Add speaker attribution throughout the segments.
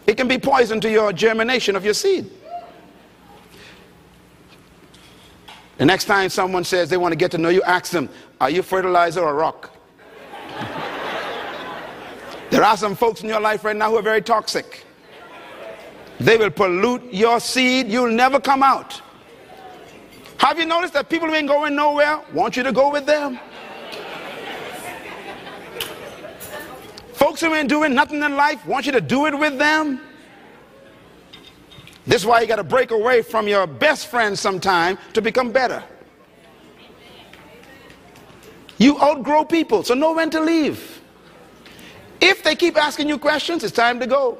Speaker 1: It can be poison to your germination of your seed. The next time someone says they want to get to know you, ask them, are you fertilizer or rock? There are some folks in your life right now who are very toxic. They will pollute your seed. You'll never come out. Have you noticed that people who ain't going nowhere want you to go with them? Folks who ain't doing nothing in life want you to do it with them. This is why you got to break away from your best friends sometime to become better. You outgrow people, so know when to leave. If they keep asking you questions, it's time to go.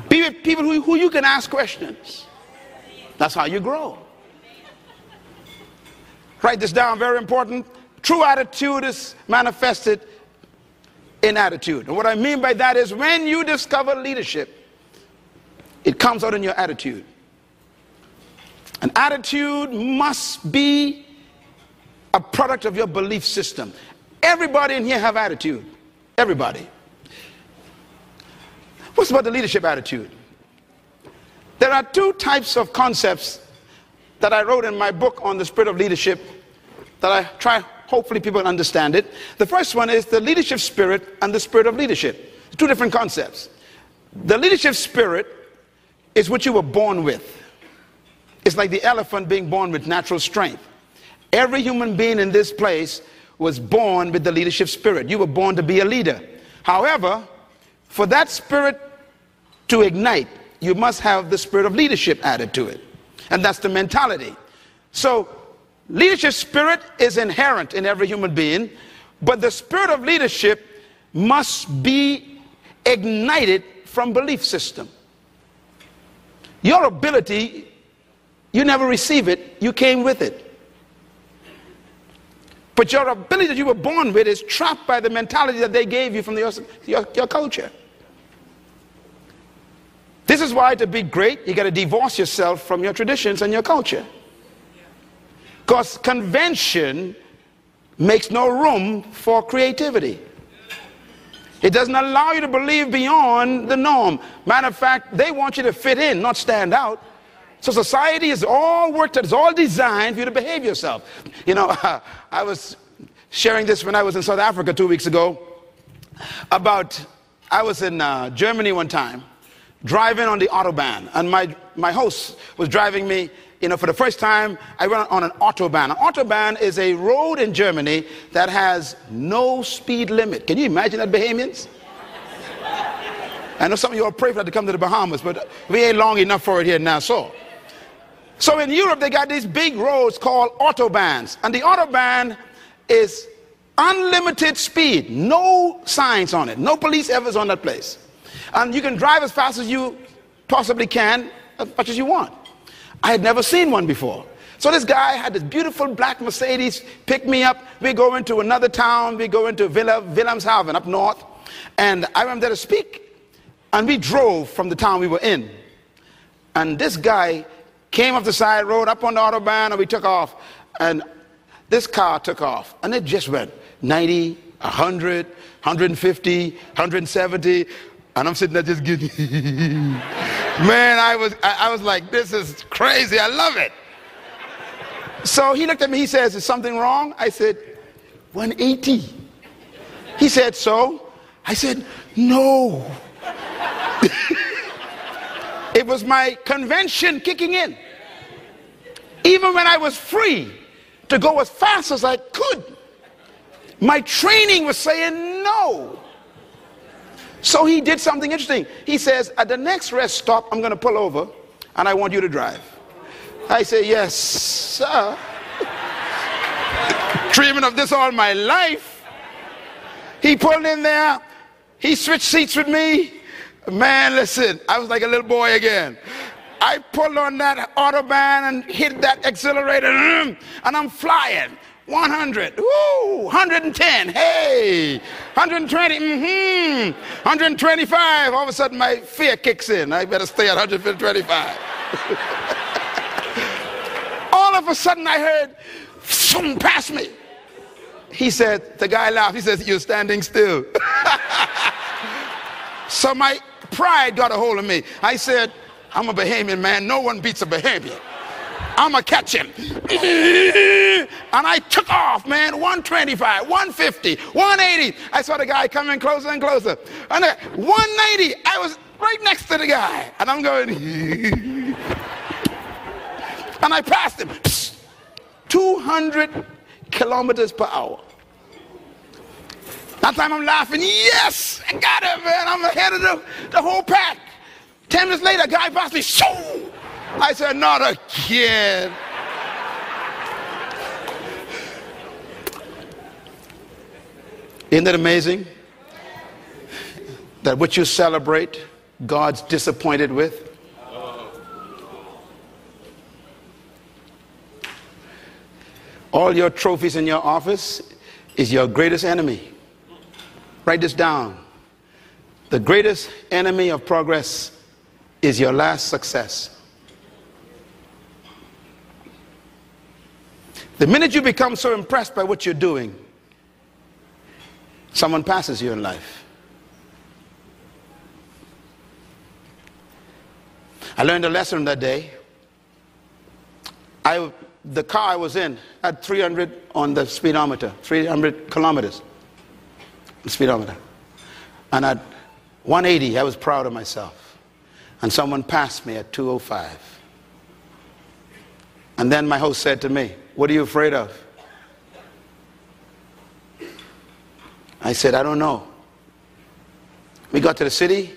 Speaker 1: Be with people who you can ask questions. That's how you grow. Write this down, very important. True attitude is manifested in attitude. And what I mean by that is when you discover leadership, it comes out in your attitude. An attitude must be a product of your belief system. Everybody in here have attitude. Everybody. What's about the leadership attitude? There are two types of concepts that I wrote in my book on the spirit of leadership that I try, hopefully people understand it. The first one is the leadership spirit and the spirit of leadership. Two different concepts. The leadership spirit is what you were born with. It's like the elephant being born with natural strength. Every human being in this place was born with the leadership spirit. You were born to be a leader. However, for that spirit to ignite, you must have the spirit of leadership added to it. And that's the mentality. So, leadership spirit is inherent in every human being, but the spirit of leadership must be ignited from belief system. Your ability, you never receive it, you came with it. But your ability that you were born with is trapped by the mentality that they gave you from your culture. This is why to be great, you got to divorce yourself from your traditions and your culture. Because convention makes no room for creativity. It doesn't allow you to believe beyond the norm. Matter of fact, they want you to fit in, not stand out. So society is all worked out, it's all designed for you to behave yourself. You know, I was sharing this when I was in South Africa 2 weeks ago about, I was in Germany one time, driving on the Autobahn, and my host was driving me, you know, for the first time, I went on an Autobahn. An Autobahn is a road in Germany that has no speed limit. Can you imagine that, Bahamians? I know some of you all pray for that to come to the Bahamas, but we ain't long enough for it here in Nassau. So in Europe, they got these big roads called Autobahns. And the Autobahn is unlimited speed, no signs on it, no police ever is on that place. And you can drive as fast as you possibly can, as much as you want. I had never seen one before. So this guy had this beautiful black Mercedes, pick me up. We go into another town. We go into Wilhelmshaven up north. And I went there to speak. And we drove from the town we were in. And this guy came off the side road up on the Autobahn, and we took off. And this car took off. And it just went 90, 100, 150, 170. And I'm sitting there just getting, man, I was like, this is crazy, I love it. So he looked at me, he says, is something wrong? I said, 180. He said, so? I said, no. It was my convention kicking in. Even when I was free to go as fast as I could, my training was saying no. So he did something interesting. He says, at the next rest stop, I'm going to pull over, and I want you to drive. I say, yes, sir. Dreaming of this all my life. He pulled in there. He switched seats with me. Man, listen, I was like a little boy again. I pulled on that Autobahn and hit that accelerator, and I'm flying. 100, woo, 110, hey, 120, 125, all of a sudden my fear kicks in. I better stay at 125. All of a sudden I heard, zoom past me. He said, the guy laughed, he says, you're standing still. So So my pride got a hold of me. I said, I'm a Bahamian, man. No one beats a Bahamian. I'm going to catch him. And I took off, man. 125, 150, 180. I saw the guy coming closer and closer. And 190, I was right next to the guy. And I'm going, and I passed him. 200 kilometers per hour. That time I'm laughing. Yes, I got it, man. I'm ahead of the whole pack. 10 minutes later, a guy passed me. Shoo! I said, not again. Isn't it amazing that what you celebrate, God's disappointed with? All your trophies in your office is your greatest enemy. Write this down. The greatest enemy of progress is your last success. The minute you become so impressed by what you're doing, someone passes you in life. I learned a lesson that day. The car I was in had 300 on the speedometer, 300 kilometers on the speedometer. And at 180, I was proud of myself. And someone passed me at 205. And then my host said to me, what are you afraid of? I said, I don't know. We got to the city.